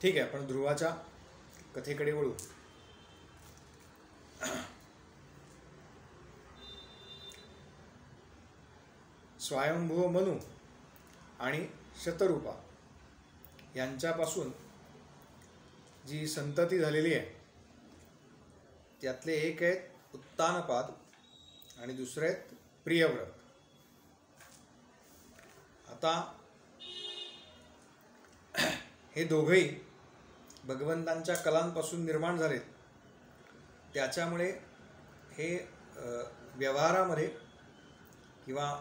ठीक आहे, आपण ध्रुवाच्या कथेकडे वळू. स्वयंभू मनू आणि शतरूपा यांच्यापासून जी संतती झालेली आहे त्यातले एक आहेत उत्तानपाद आणि दुसरे आहेत प्रियव्रत. आता हे दोघेही भगवंतांच्या कलांपासून निर्माण झालेत. त्याच्यामुळे हे व्यवहारामध्ये किंवा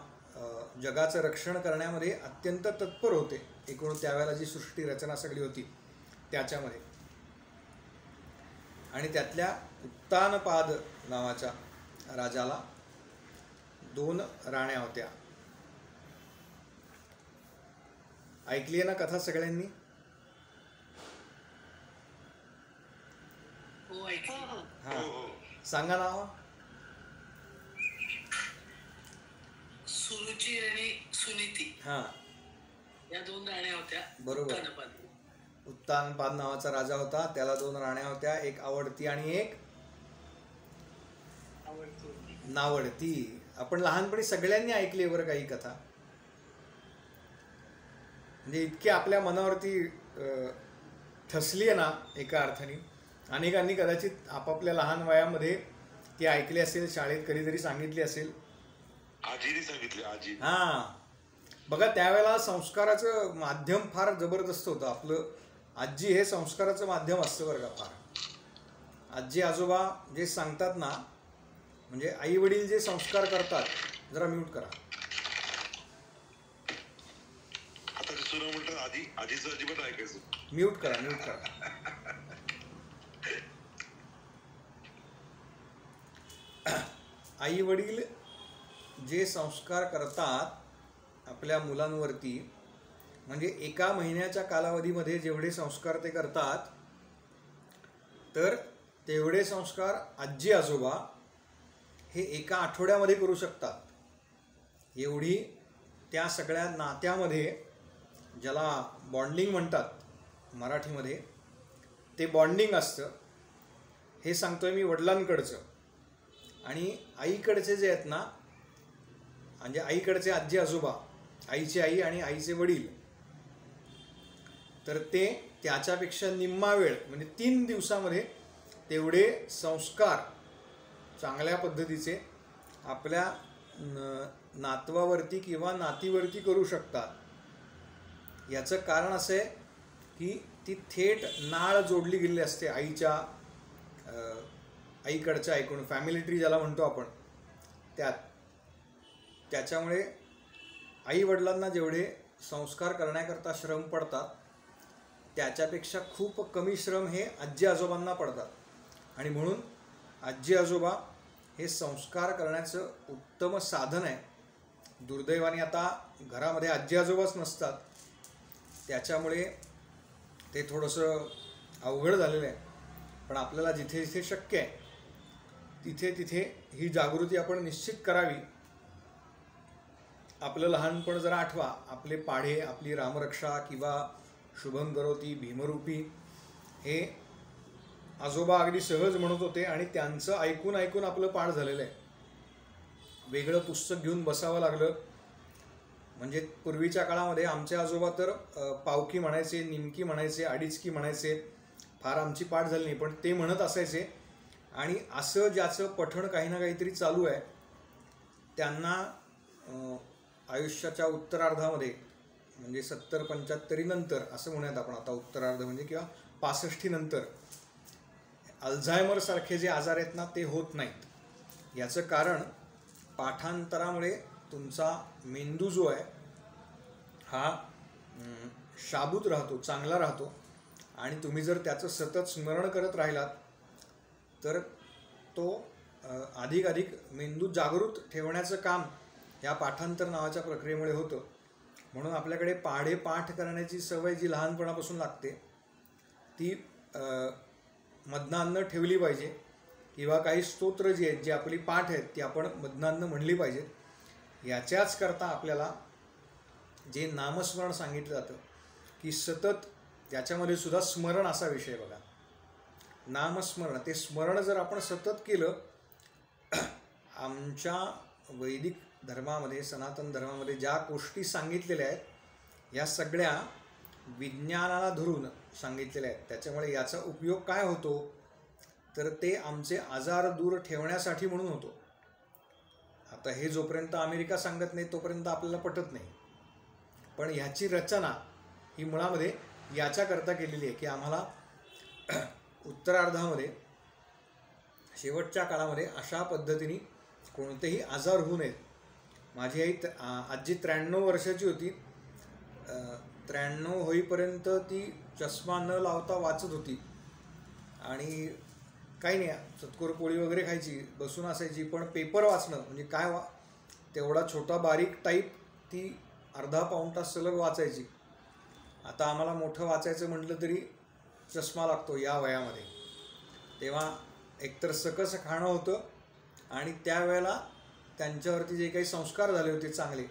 जगाचं रक्षण करण्यामध्ये अत्यंत तत्पर होते. एकूण त्यावेळेला जी सृष्टी रचना सगळी होती त्याच्यामध्ये. आणि त्यातल्या उत्तानपाद नावाच्या राजाला 2 राण्या होत्या. ऐकली आहे ना कथा सगळ्यांनी? हा, सांगा नाव. सुरुची आणि सुनीती हा, या 2 राण्या होत्या. बरोबर. उत्तानपाद नावाचा राजा होता, त्याला 2 राण्या होत्या, एक आवडती आणि एक नावडती. आपण लहानपणी सगळ्यांनी ऐकली बरं काही कथा. म्हणजे इतकी आपल्या मनावरती ठसली आहे ना एका अर्थाने. अनेकांनी कदाचित आपापल्या लहान वयामध्ये ती ऐकली असेल, शाळेत कधीतरी सांगितली असेल. आजीने सांगितले. आजी. हां, बघा त्यावेळेला संस्काराचं माध्यम फार जबरदस्त होतं. आपलं आजी हे संस्काराचं माध्यम असतं बरं का फार. आजी आजोबा जे सांगतात ना, म्हणजे आई वडील जे संस्कार करतात. जरा म्यूट करा. आता सुरू म्हटलं आजीचं अजिबात ऐकायचं. म्यूट करा. आई वडील जे संस्कार करतात आपल्या मुलांवरती, म्हणजे एका महिन्याच्या कालावधीमध्ये जेवढे संस्कार ते करतात, तर तेवढे संस्कार आजी आजोबा हे एका आठवड्यामध्ये करू शकतात. एवढी त्या सगळ्या नात्यामध्ये, ज्याला बॉन्डिंग म्हणतात मराठीमध्ये, ते बॉन्डिंग असतं. हे सांगतोय मी वडिलांकडचं. आणि आईकडचे जे आहेत ना, म्हणजे आईकडचे आजी आजोबा, आईची आई आणि आईचे वडील, तर ते त्याच्यापेक्षा निम्मा वेळ म्हणजे 3 दिवसामध्ये तेवढे संस्कार चांगल्या पद्धतीचे आपल्या नातवावरती किंवा नातीवरती करू शकतात. याचं कारण असं आहे की ती थेट नाळ जोडली गेलेली असते आईकडच्या ऐकून, फॅमिली ट्री ज्याला म्हणतो आपण, त्याच्यामुळे आई वडिलांना जेवढे संस्कार करण्याकरता श्रम पडतात त्याच्यापेक्षा खूप कमी श्रम हे आजी आजोबांना पडतात. आणि म्हणून आजी आजोबा हे संस्कार करण्याचं उत्तम साधन आहे. दुर्दैवाने आता घरामध्ये आजी आजोबाच नसतात, त्याच्यामुळे ते थोडंसं अवघड झालेलं आहे. पण आपल्याला जिथे जिथे शक्य आहे तिथे ही जागृती आपण निश्चित करावी. आपलं लहानपण जरा आठवा. आपले पाढे, आपली रामरक्षा किंवा शुभं करोती, भीमरूपी हे आजोबा अगदी सहज म्हणत होते आणि त्यांचं ऐकून ऐकून आपलं पाठ झालेलं आहे. वेगळं पुस्तक घेऊन बसावं लागलं. म्हणजे पूर्वीच्या काळामध्ये आमचे आजोबा तर पावकी म्हणायचे, निमकी म्हणायचे, अडीचकी म्हणायचे. फार आमची पाठ झाली नाही, पण ते म्हणत असायचे. आणि असं ज्याचं पठण काही ना काहीतरी चालू आहे त्यांना आयुष्याच्या उत्तरार्धामध्ये, म्हणजे 70-75 नंतर असं म्हणूयात आपण आता, उत्तरार्ध म्हणजे किंवा 65 नंतर अल्झायमर सारखे जे आजार आहेत ना ते होत नाहीत. याचं कारण पाठांतरामुळे तुमचा मेंदू जो आहे हा शाबूत राहतो, चांगला राहतो. आणि तुम्ही जर त्याचं सतत स्मरण करत राहिलात तर तो अधिक मेंदू जागृत ठेवण्याचं काम या पाठांतर नावाच्या प्रक्रियेमुळे होतं. म्हणून आपल्याकडे पाढे पाठ करण्याची सवय जी लहानपणापासून लागते ती मधनांनं ठेवली पाहिजे. किंवा काही स्तोत्र जी आहेत, जी आपली पाठ आहेत, ती आपण मधनांनं म्हणली पाहिजेत. याच्याच करता आपल्याला जे नामस्मरण सांगितलं जातं की सतत त्याच्यामध्ये सुद्धा स्मरण असा विषय बघा. नामस्मरण, ते स्मरण जर आपण सतत केलं, आमच्या वैदिक धर्मामध्ये, सनातन धर्मामध्ये ज्या गोष्टी सांगितलेल्या आहेत या सगळ्या विज्ञानाला धरून सांगितलेल्या आहेत. त्याच्यामुळे याचा उपयोग काय होतो तर ते आमचे आजार दूर ठेवण्यासाठी म्हणून होतो. आता हे जोपर्यंत अमेरिका सांगत नाही तोपर्यंत आपल्याला पटत नाही, पण ह्याची रचना ही मुळामध्ये याच्याकरता केलेली आहे की आम्हाला उत्तरार्धामध्ये शेवटच्या काळामध्ये अशा पद्धतीने कोणतेही आजार होऊ नयेत. माझी आजी 93 वर्षाची होती. 93 होईपर्यंत ती चष्मा न लावता वाचत होती आणि काही नाही, चतकोर पोळी वगैरे खायची, बसून असायची, पण पेपर वाचणं म्हणजे काय तेवढा छोटा बारीक टाईप ती अर्धा पाऊण तास सलग वाचायची. आता आम्हाला मोठं वाचायचं म्हटलं तरी चष्मा लागतो या वयामध्ये. तेव्हा एकतर सकस खाणं होतं आणि त्यावेळेला त्यांच्यावरती जे काही संस्कार झाले होते चांगले,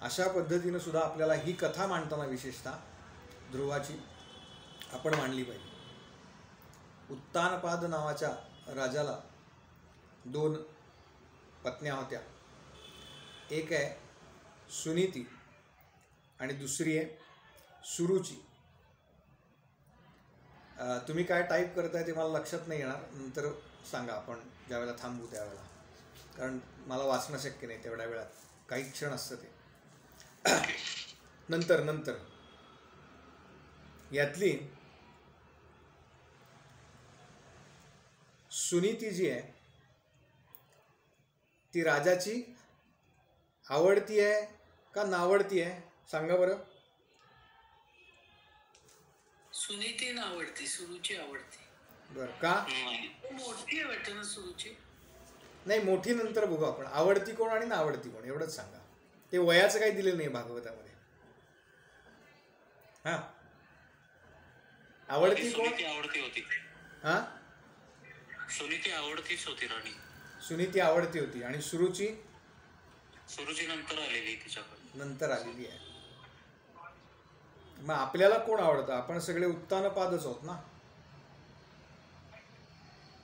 अशा पद्धतीनं सुद्धा आपल्याला ही कथा मांडताना विशेषतः ध्रुवाची आपण मांडली पाहिजे. उत्तानपाद नावाच्या राजाला 2 पत्न्या होत्या. एक आहे सुनीती आणि दुसरी आहे सुरुची. तुम्ही काय टाईप करताय ते मला लक्षात नाही येणार, नंतर सांगा आपण ज्यावेळेला थांबू त्यावेळेला, कारण मला वाचणं शक्य नाही तेवढ्या वेळात, काही क्षण असतं ते. नंतर यातली सुनीती जी आहे ती राजाची आवडती आहे का नावडती आहे सांगा बरं. सुनीती आवडती, सुरुची आवडती. बरं, का? मोठी आहे वाटतं ना सुरुची. नाही, मोठी नंतर बघू आपण. आवडती कोण आणि नावडती कोण एवढंच सांगा. ते वयाचं काही दिलेलं नाही भागवतामध्ये. हा, आवडती कोण? आवडती होती. हा, सुनीती आवडतीच होती राणी. सुनीती आवडती होती आणि सुरुची नंतर आलेली तिच्याकडे. नंतर आलेली आहे. मग आपल्याला कोण आवडतं? आपण सगळे उत्तानपादच आहोत ना.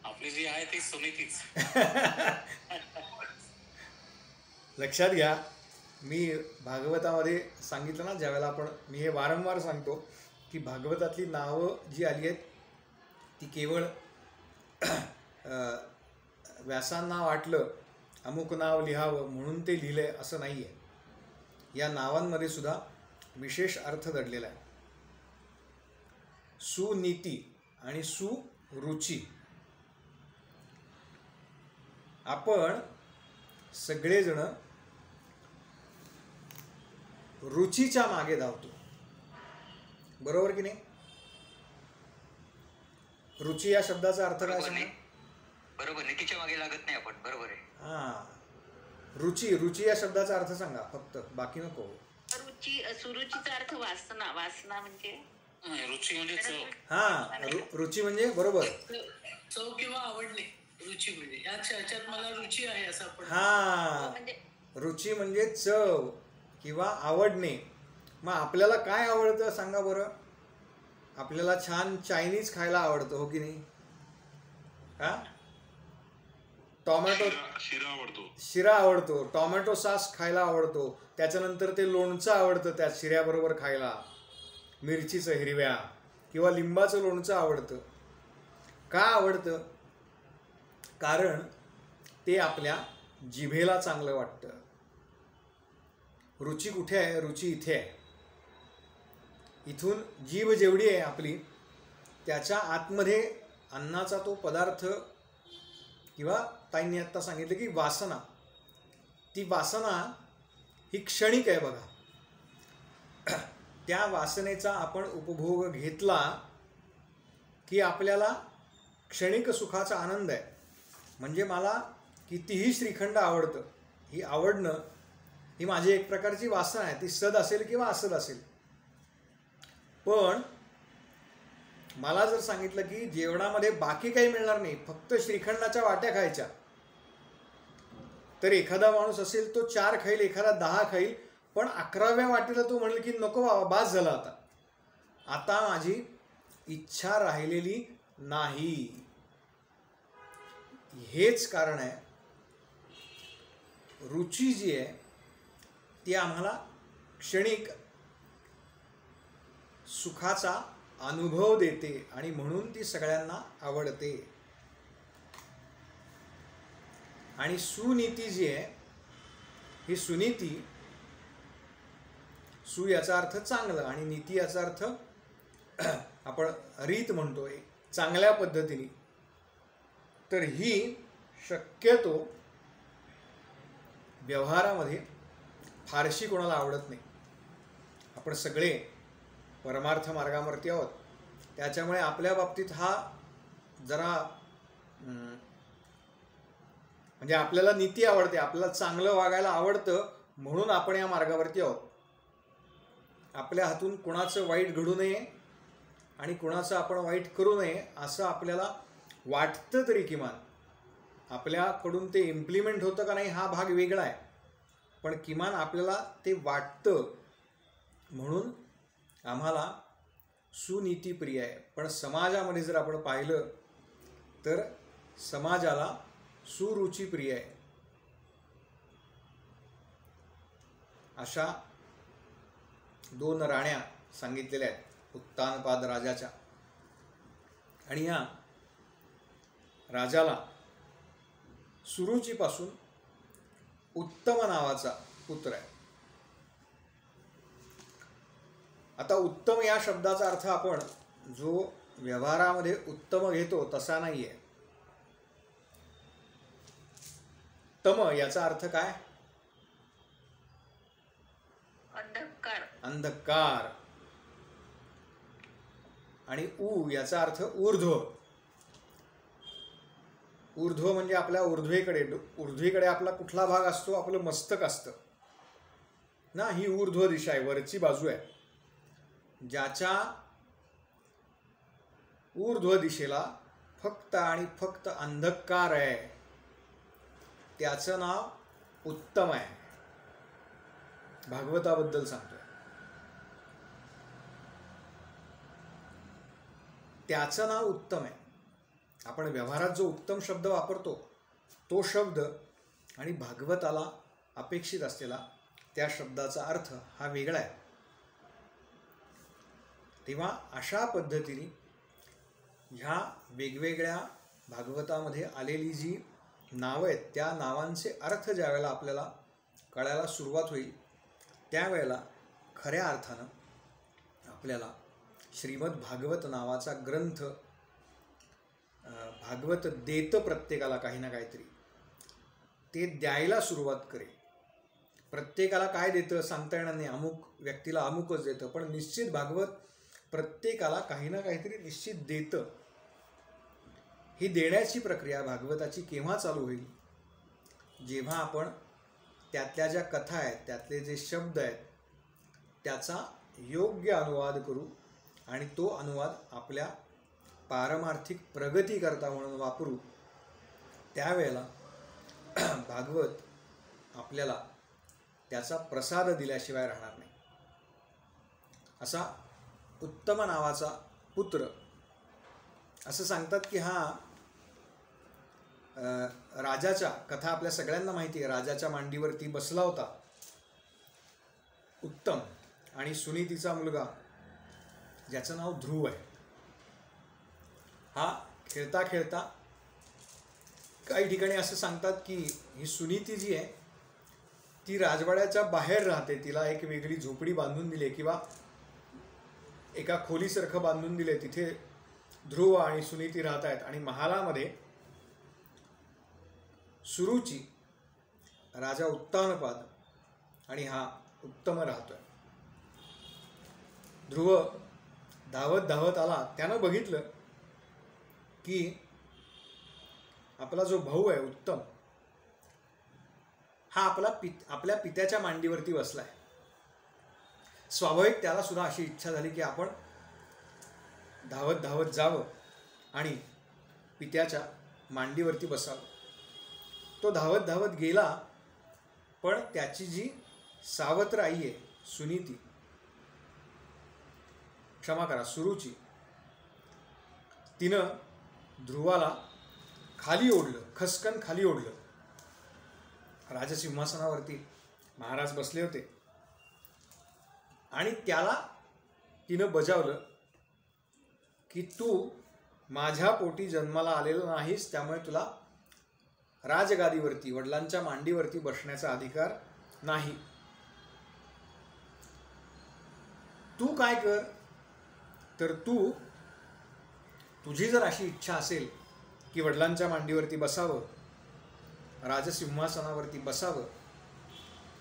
आपली जी आहे ती सुनीतीच. लक्षात घ्या, मी भागवतामध्ये सांगितलं ना, ज्यावेळेला मी हे वारंवार सांगतो की भागवतातली नावं जी आली आहेत ती केवळ व्यासांना वाटलं अमुक नाव लिहावं म्हणून ते लिहिलंय असं नाही आहे. या नावांमध्ये सुद्धा विशेष अर्थ दडलेला आहे. सुनीती आणि सुरुची. आपण सगळेजण रुचीच्या मागे धावतो, बरोबर की नाही? रुची या शब्दाचा अर्थ काय सांगा? बरोबर, नीतीच्या मागे लागत नाही आपण. बरोबर आहे. हा, रुची या शब्दाचा अर्थ सांगा फक्त, बाकी नको. सुरुचीचा अर्थ वासना. वासना म्हणजे रुची म्हणजे चव. हा, रुची म्हणजे बरोबर चव किंवा आवडणे. रुची म्हणजे ह्याच्यात मला रुची आहे असं आपण. हा, रुची म्हणजे चव किंवा आवडणे. मग आपल्याला काय आवडतं सांगा बरं? आपल्याला छान चायनीज खायला आवडतं, हो की नाही? हा, टोमॅटो शिरा आवडतो, टोमॅटो सॉस खायला आवडतो, त्याच्यानंतर ते लोणचं आवडतं त्या शिऱ्याबरोबर खायला, मिरचीचं हिरव्या किंवा लिंबाचं लोणचं आवडतं. का आवडतं? कारण ते आपल्या जिभेला चांगलं वाटतं. रुची कुठे आहे? रुची इथे आहे. इथून जीभ जेवढी आहे आपली, त्याच्या आतमध्ये अन्नाचा तो पदार्थ किंवा ताईंनी आत्ता सांगितलं की वासना, ती वासना ही क्षणिक आहे बघा. त्या वासनेचा आपण उपभोग घेतला की आपल्याला क्षणिक सुखाचा आनंद आहे. म्हणजे मला कितीही श्रीखंड आवडतं, ही आवडणं ही माझी एक प्रकारची वासना आहे. ती सद असेल किंवा असद असेल. पण मला जर सांगितलं की जेवणामध्ये बाकी काही मिळणार नाही, फक्त श्रीखंडाच्या वाट्या खायच्या, तर एखादा माणूस असेल तो 4 खाईल, एखादा 10 खाईल, पण 11व्या वाटीला तो म्हणेल की नको बाबा, बास झाला आता. आता माझी इच्छा राहिलेली नाही. हेच कारण आहे रुची जी आहे ती आम्हाला क्षणिक सुखाचा अनुभव देते आणि म्हणून ती सगळ्यांना आवडते. आणि सुनीती जी आहे ही सुनीती, सु याचा अर्थ चांगलं आणि नीती याचा अर्थ आपण रीत म्हणतोय चांगल्या पद्धतीने. तर ही शक्यतो व्यवहारामध्ये फारशी कोणाला आवडत नाही. आपण सगळे परमार्थ मार्गावरती आहोत, त्याच्यामुळे आपल्या बाबतीत हा जरा म्हणजे आपल्याला नीती आवडते, आपल्याला चांगलं वागायला आवडतं म्हणून आपण या मार्गावरती आहोत. आपल्या हातून कुणाचं वाईट घडू नये आणि कुणाचं आपण वाईट करू नये असं आपल्याला वाटतं तरी किमान. आपल्याकडून ते इम्प्लिमेंट होतं का नाही हा भाग वेगळा आहे, पण किमान आपल्याला ते वाटतं म्हणून आम्हाला सुनीती प्रिय आहे. पण समाजामध्ये जर आपण पाहिलं तर समाजाला सुरुची प्रिय आहे. अशा 2 राण्या सांगितलेल्या आहेत उत्तानपाद राजाच्या. आणि या राजाला सुरुचीपासून उत्तम नावाचा पुत्र आहे. आता उत्तम या शब्दाचा अर्थ आपण जो व्यवहारामध्ये उत्तम घेतो तसा नाही आहे. तम याचा अर्थ काय? अंधकार. अंधकार. आणि ऊ याचा अर्थ ऊर्ध्व. ऊर्ध्व म्हणजे आपल्या ऊर्ध्वेकडे आपला कुठला भाग असतो? आपलं मस्तक असतं ना. ही ऊर्ध्व दिशा आहे, वरची बाजू आहे. ज्याच्या ऊर्ध्व दिशेला फक्त आणि फक्त अंधकार आहे त्याचं नाव उत्तम आहे. भागवताबद्दल सांगतोय. त्याचं नाव उत्तम आहे. आपण व्यवहारात जो उत्तम शब्द वापरतो तो शब्द आणि भागवताला अपेक्षित असलेला त्या शब्दाचा अर्थ हा वेगळा आहे. तेव्हा अशा पद्धतीने ह्या वेगवेगळ्या भागवतामध्ये आलेली जी नावं आहेत त्या नावांचे अर्थ ज्या वेळेला आपल्याला कळायला सुरुवात होईल त्यावेळेला खऱ्या अर्थानं आपल्याला श्रीमद भागवत नावाचा ग्रंथ भागवत देतं प्रत्येकाला काही ना काहीतरी ते द्यायला सुरुवात करेल. प्रत्येकाला काय देतं सांगता येणार नाही, अमुक व्यक्तीला अमुकच देतं, पण निश्चित भागवत प्रत्येकाला काही ना काहीतरी निश्चित देतं. ही देण्याची प्रक्रिया भागवताची केव्हा चालू होईल? जेव्हा आपण त्यातल्या ज्या कथा आहेत त्यातले जे शब्द आहेत त्याचा योग्य अनुवाद करू आणि तो अनुवाद आपल्या पारमार्थिक प्रगती करता म्हणून वापरू. त्यावेळेला भागवत आपल्याला त्याचा प्रसाद दिल्याशिवाय राहणार नाही. असा उत्तम नावाचा पुत्र. असं सांगतात की हा राजाच्या कथा आपल्या सगळ्यांना माहिती आहे. राजाच्या मांडीवरती बसला होता उत्तम आणि सुनीतीचा मुलगा ज्याचं नाव ध्रुव आहे. हा खेळता खेळता काही ठिकाणी असं सांगतात की ही सुनीती जी आहे ती राजवाड्याच्या बाहेर राहते. तिला एक वेगळी झोपडी बांधून दिली किंवा एका खोलीसारखं बांधून दिले. तिथे ध्रुव आणि सुनीती राहत आहेत आणि महालामध्ये सुरुची, राजा उत्तानपाद आणि हा उत्तम राहतोय. ध्रुव धावत धावत आला. त्यानं बघितलं की आपला जो भाऊ आहे उत्तम हा आपल्या पित्याच्या मांडीवरती बसलाय. स्वाभाविक त्याला सुद्धा अशी इच्छा झाली की आपण धावत धावत जावं आणि पित्याच्या मांडीवरती बसावं. तो धावत धावत गेला, पण त्याची जी सावत्र आई आहे सुनीती क्षमा करा, सुरुची, तिनं ध्रुवाला खाली ओढलं, खसकन खाली ओढलं. राजसिंहासनावरती महाराज बसले होते आणि त्याला तिनं बजावलं की तू माझ्या पोटी जन्माला आलेला नाहीस, त्यामुळे तुला राजगादीवरती वडिलांच्या मांडीवरती बसण्याचा अधिकार नाही. तू काय कर, तर तुझी जर अशी इच्छा असेल की वडिलांच्या मांडीवरती बसावं, राजसिंहासनावरती बसावं,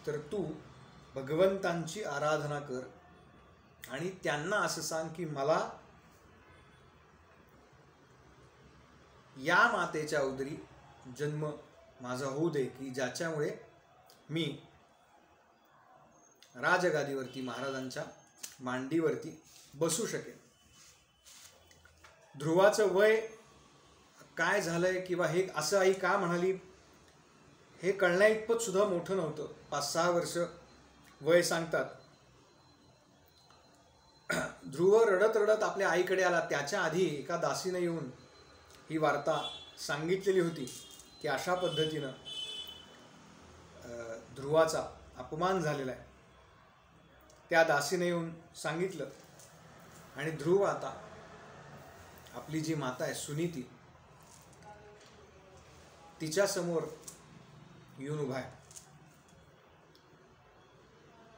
तर तू भगवंतांची आराधना कर आणि त्यांना असं सांग की मला या मातेच्या उदरी जन्म माझा होऊ दे, की ज्याच्यामुळे मी राजगादीवरती महाराजांच्या मांडीवरती बसू शकेन. ध्रुवाचं वय काय झालंय किंवा हे असं आई का म्हणाली हे कळण्या इतपत सुद्धा मोठं नव्हतं. 5-6 वर्ष वय सांगतात. ध्रुव रडत रडत आपल्या आईकडे आला. त्याच्या आधी एका दासीने येऊन ही वार्ता सांगितलेली होती की अशा पद्धतीनं ध्रुवाचा अपमान झालेला आहे. त्या दासीने येऊन सांगितलं आणि ध्रुव आता आपली जी माता आहे सुनीती तिच्या समोर येऊन उभा आहे.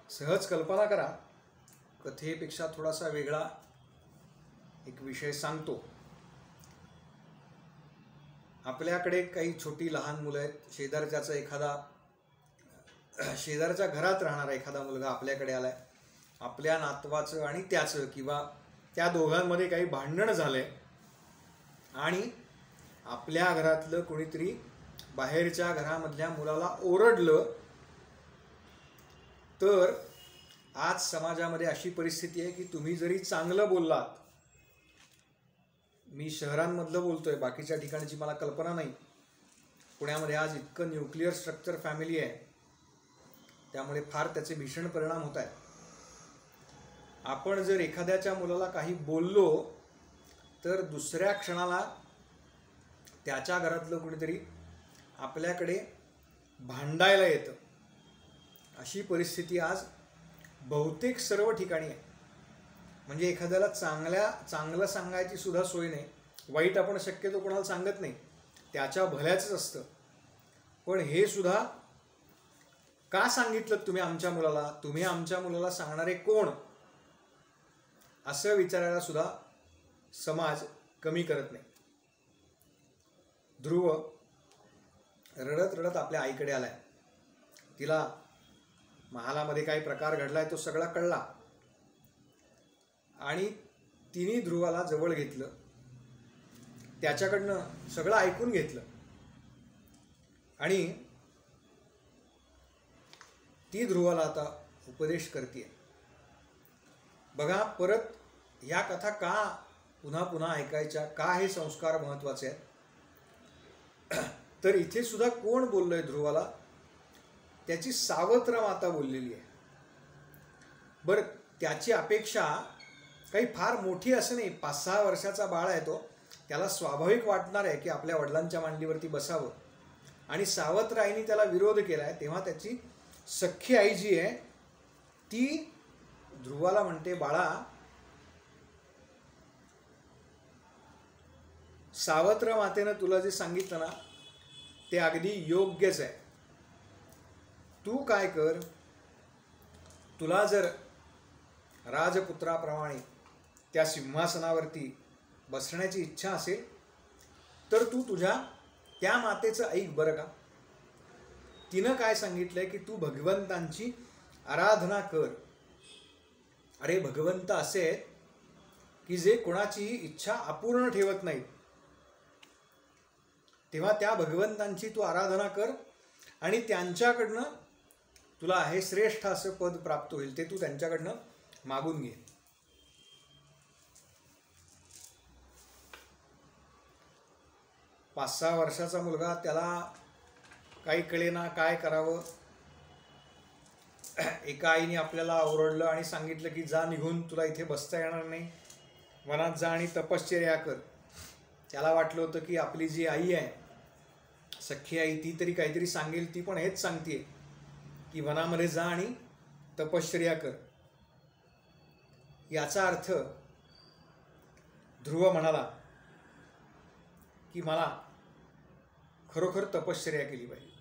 सहज कल्पना करा, कथेपेक्षा थोडासा वेगळा एक विषय सांगतो. आपल्याकडे काही छोटी लहान मुलं आहेत. शेजारच्या घरात राहणारा एखादा मुलगा आपल्याकडे आलाय. आपल्या नातवाचं आणि त्याचं किंवा त्या दोघांमध्ये काही भांडण झालंय आणि आपल्या घरातलं कोणीतरी बाहेरच्या घरामधल्या मुलाला ओरडलं, तर आज समाजामध्ये अशी परिस्थिती आहे की तुम्ही जरी चांगलं बोललात, मी शहरांमधलं बोलतोय, बाकीच्या ठिकाणची मला कल्पना नाही. पुण्यामध्ये आज इतकं न्यूक्लिअर स्ट्रक्चर फॅमिली आहे, त्यामुळे फार त्याचे भीषण परिणाम होत आहेत. आपण जर एखाद्याच्या मुलाला काही बोललो तर दुसऱ्या क्षणाला त्याच्या घरातलं कोणीतरी आपल्याकडे भांडायला येतं. अशी परिस्थिती आज बहुतेक सर्व ठिकाणी आहे. म्हणजे एखाद्याला चांगलं सांगायची सुद्धा सोय नाही. वाईट आपण शक्यतो कोणाला सांगत नाही, त्याच्या भल्याचंच असतं. पण हे सुद्धा का सांगितलं तुम्ही आमच्या मुलाला, तुम्ही आमच्या मुलाला सांगणारे कोण, असं विचारायला सुद्धा समाज कमी करत नाही. ध्रुव रडत रडत आपल्या आईकडे आलाय. तिला महालामध्ये काही प्रकार घडलाय तो सगळा कळला आणि तिने ध्रुवाला जवळ घेतलं, त्याच्याकडनं सगळं ऐकून घेतलं आणि ती ध्रुवाला आता उपदेश करते. बघा, परत ह्या कथा का पुन्हा पुन्हा ऐकायच्या, का हे संस्कार महत्त्वाचे आहेत. तर इथे सुद्धा कोण बोललोय ध्रुवाला, त्याची सावत्र माता बोललेली आहे. बरं, त्याची अपेक्षा काही फार मोठी असं नाही. 5-6 वर्षाचा बाळ आहे तो, त्याला स्वाभाविक वाटणार आहे की आपल्या वडिलांच्या मांडीवरती बसावं. आणि सावत्र आईने त्याला विरोध केला आहे, तेव्हा त्याची सख्खी आई जी आहे ती ध्रुवाला म्हणते, बाळा, सावत्र मातेनं तुला जे सांगितलं ना ते अगदी योग्यच आहे. तू काय कर, तुला जर राजपुत्राप्रमाणे त्या सिंहासनावरती बसण्याची इच्छा असेल तर तू तुझ्या त्या मातेचं ऐक बरं का. तिनं काय सांगितलंय की तू भगवंतांची आराधना कर. अरे, भगवंत असे आहेत की जे कोणाचीही इच्छा अपूर्ण ठेवत नाहीत. तेव्हा त्या भगवंतांची तू आराधना कर आणि त्यांच्याकडनं तुला हे श्रेष्ठ असं पद प्राप्त होईल, ते तू त्यांच्याकडनं मागून घे. पाच 6 वर्षाचा मुलगा, त्याला काही कळेना काय करावं. एका आईने आपल्याला ओरडलं आणि सांगितलं की जा निघून, तुला इथे बसता येणार नाही, वनात जा आणि तपश्चर्या कर. त्याला वाटलं होतं की आपली जी आई आहे, सख्खी आई, ती तरी काहीतरी सांगेल. ती पण हेच सांगते की वनामध्ये जा आणि तपश्चर्या कर. याचा अर्थ ध्रुव म्हणाला की मला खरोखर तपश्चर्या केली पाहिजे.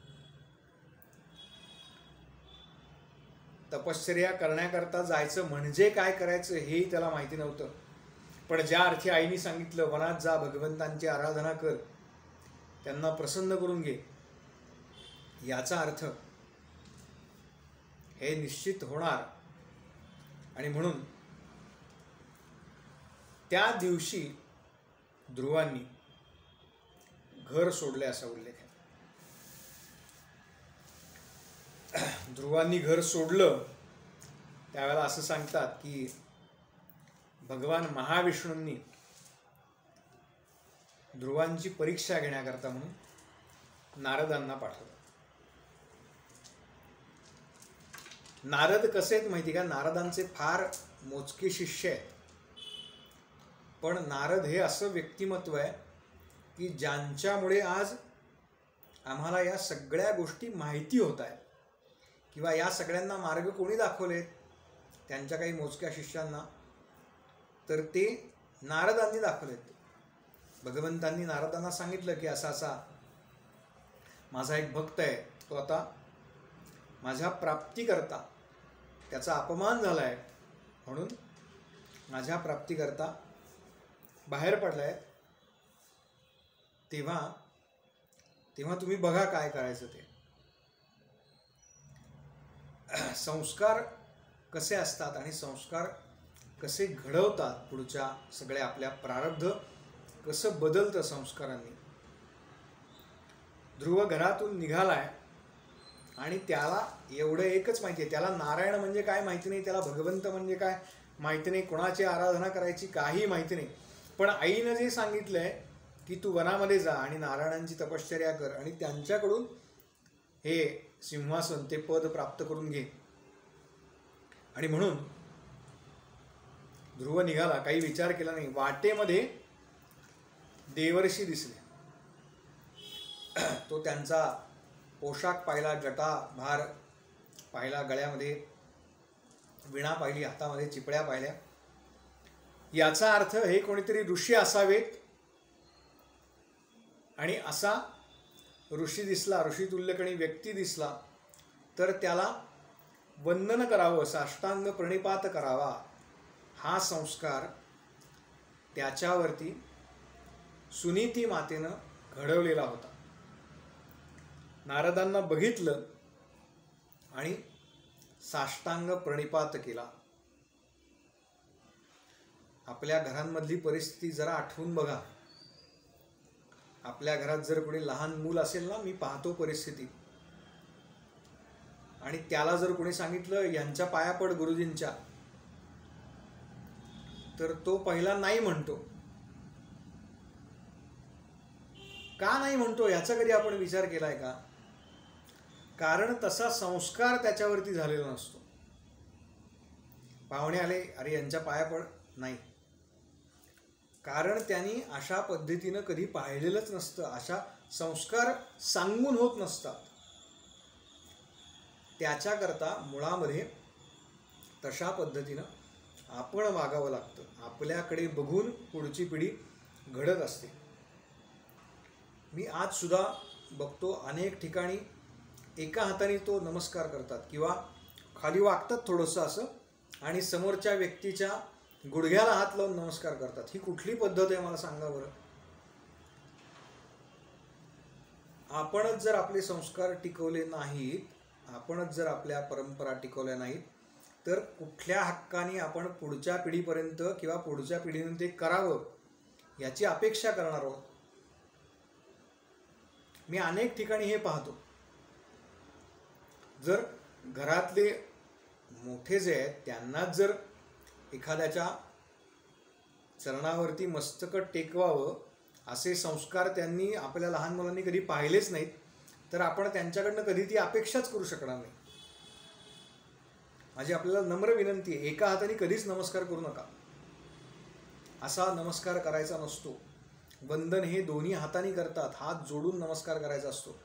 तपश्चर्या करण्याकरता जायचं म्हणजे काय करायचं हेही त्याला माहिती नव्हतं. पण ज्या अर्थी आईने सांगितलं वनात जा, भगवंतांची आराधना कर, त्यांना प्रसन्न करून घे, याचा अर्थ हे निश्चित होणार. आणि म्हणून त्या दिवशी ध्रुवांनी घर सोडले असा उल्लेख आहे. ध्रुवांनी घर सोडलं त्यावेळेला असं सांगतात की भगवान महाविष्णूंनी ध्रुवांची परीक्षा घेण्याकरता म्हणून नारदांना पाठवलं. नारद कसे आहेत माहिती का? नारदांचे फार मोजके शिष्य आहेत. पण नारद हे असं व्यक्तिमत्व आहे की ज्यांच्यामुळे आज आम्हाला या सगळ्या गोष्टी माहिती होत आहेत, किंवा या सगळ्यांना मार्ग कोणी दाखवलेत त्यांच्या काही मोजक्या शिष्यांना, तर ते नारदांनी दाखवलेत. भगवंतांनी नारदांना सांगितलं की असा असा माझा एक भक्त आहे, तो आता माझ्या प्राप्तीकरता, त्याचा अपमान झाला आहे म्हणून माझ्या प्राप्तीकरता बाहेर पडला आहे, तेव्हा तुम्ही बघा काय करायचं ते. संस्कार कसे असतात आणि संस्कार कसे घडवतात, पुढच्या सगळ्या आपल्या प्रारब्ध कसं बदलतं संस्कारांनी. ध्रुव घरातून निघालाय आणि त्याला एवढं एकच माहिती आहे, त्याला नारायण म्हणजे काय माहिती नाही, त्याला भगवंत म्हणजे काय माहिती नाही, कोणाची आराधना करायची काही माहिती नाही. पण आईनं जे सांगितलंय की तू वनामध्ये जा आणि नारायणांची तपश्चर्या कर आणि त्यांच्याकडून हे सिंहासन, ते पद प्राप्त करून घे. आणि म्हणून ध्रुव निघाला, काही विचार केला नाही. वाटेमध्ये देवर्षी दिसले. तो त्यांचा पोशाख पाहिला, जटा भार पाहिला, गळ्यामध्ये विणा पाहिली, हातामध्ये चिपळ्या पाहिल्या. याचा अर्थ हे कोणीतरी ऋषी असावेत. आणि असा ऋषी दिसला, ऋषी तुल्यकणी व्यक्ती दिसला, तर त्याला वंदन करावं, साष्टांग प्रणिपात करावा. हा संस्कार त्याच्यावरती सुनीती मातेनं घडवलेला होता. नारदांना बघितलं आणि साष्टांग प्रणिपात केला. आपल्या घरांमधली परिस्थिती जरा आठवून बघा. आपल्या घरात जर कोणी लहान मूल असेल ना, मी पाहतो परिस्थिती, आणि त्याला जर कोणी सांगितलं यांच्या पाया पड गुरुजींच्या, तर तो पहिला नाही म्हणतो. का नाही म्हणतो याचा कधी आपण विचार केलाय का? कारण तसा संस्कार त्याच्यावरती झालेला नसतो. पाहुणे आले, अरे यांच्या पाया पड, नाही, कारण त्यांनी अशा पद्धतीनं कधी पाहिलेलंच नसतं. अशा संस्कार सांगून होत नसतात. त्याच्याकरता मुळामध्ये तशा पद्धतीनं आपण वागावं लागतं. आपल्याकडे बघून पुढची पिढी घडत असते. मी आज सुद्धा बघतो अनेक ठिकाणी एका हाताने तो नमस्कार करतात किंवा खाली वागतात थोडंसं असं, आणि समोरच्या व्यक्तीच्या गुडघ्याला हात लावून नमस्कार करतात. ही कुठली पद्धत आहे मला सांगा बरं. आपणच जर आपले संस्कार टिकवले नाहीत, आपणच जर आपल्या परंपरा टिकवल्या नाहीत, तर कुठल्या हक्काने आपण पुढच्या पिढीपर्यंत किंवा पुढच्या पिढीने ते करावं याची अपेक्षा करणार आहोत. मी अनेक ठिकाणी हे पाहतो. जर घरातले मोठे जे आहेत त्यांनाच जर एखाद्याच्या चरणावरती मस्तक टेकवावं असे संस्कार त्यांनी आपल्या लहान मुलांनी कधी पाहिलेच नाहीत, तर आपण त्यांच्याकडनं कधी ती अपेक्षाच करू शकणार नाही. माझी आपल्याला नम्र विनंती आहे, एका हाताने कधीच नमस्कार करू नका. असा नमस्कार करायचा नसतो. वंदन हे दोन्ही हाताने करतात, हात जोडून नमस्कार करायचा असतो.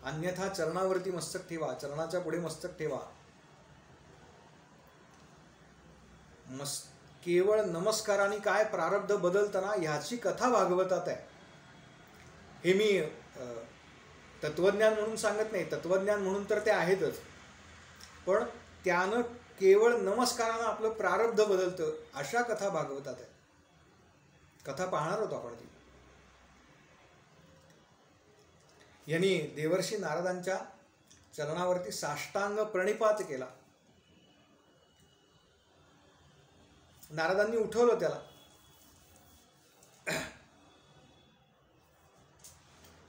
अन्यथा चरणावरती मस्तक ठेवा, चरणाच्या पुढे मस्तक ठेवा. केवळ नमस्काराने काय प्रारब्ध बदलताना ह्याची कथा भागवतात आहे. हे मी तत्वज्ञान म्हणून सांगत नाही, तत्वज्ञान म्हणून तर ते आहेतच, पण त्यानं केवळ नमस्कारानं आपलं प्रारब्ध बदलतं अशा कथा भागवतात आहे. कथा पाहणार होतो आपण ती. यांनी देवर्षी नारदांच्या चरणावरती साष्टांग प्रणिपात केला. नारदांनी उठवलं त्याला.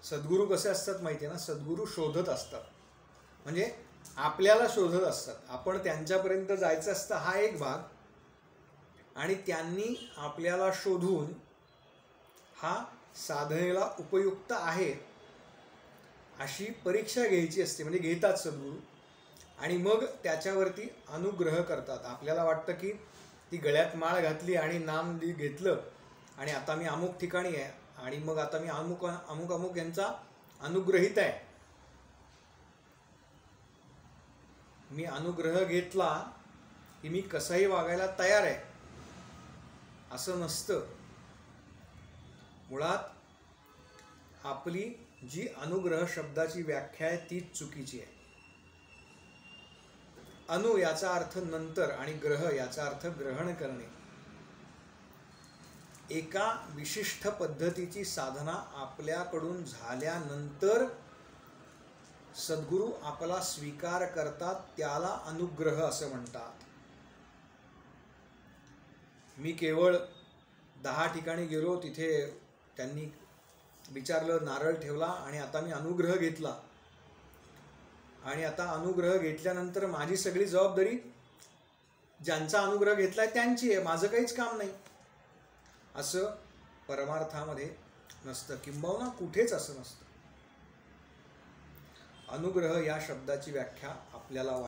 सद्गुरू कसे असतात माहिती आहे ना, सद्गुरू शोधत असतात, म्हणजे आपल्याला शोधत असतात. आपण त्यांच्यापर्यंत जायचं असतं हा एक भाग, आणि त्यांनी आपल्याला शोधून हा साधनेला उपयुक्त आहे अशी परीक्षा घ्यायची असते, म्हणजे घेतात सद्गुरू, आणि मग त्याच्यावरती अनुग्रह करतात. आपल्याला वाटतं की ती गळ्यात माळ घातली आणि नाम घेतलं आणि आता मी अमुक ठिकाणी आहे, आणि मग आता मी अमुक अमुक अमुक यांचा अनुग्रहित आहे, मी अनुग्रह घेतला की मी कसाही वागायला तयार आहे, असं नसतं. मुळात आपली जी अनुग्रह शब्दाची व्याख्या आहे तीच चुकीची आहे. अनु याचा अर्थ नंतर आणि ग्रह याचा अर्थ ग्रहण करणे. एका विशिष्ट पद्धतीची साधना आपल्याकडून झाल्यानंतर सद्गुरू आपला स्वीकार करतात, त्याला अनुग्रह असं म्हणतात. मी केवळ 10 ठिकाणी गेलो, तिथे त्यांनी विचारलं, नारळ ठेवला आणि आता मी अनुग्रह घेतला, आणि आता अनुग्रह घेतल्यानंतर माझी सगळी जबाबदारी ज्यांचा अनुग्रह घेतलाय त्यांची आहे, माझं काहीच काम नाही, असं परमार्थामध्ये नसतं. किंबहुना कुठेच असं नसतं. अनुग्रह या शब्दाची व्याख्या आपल्याला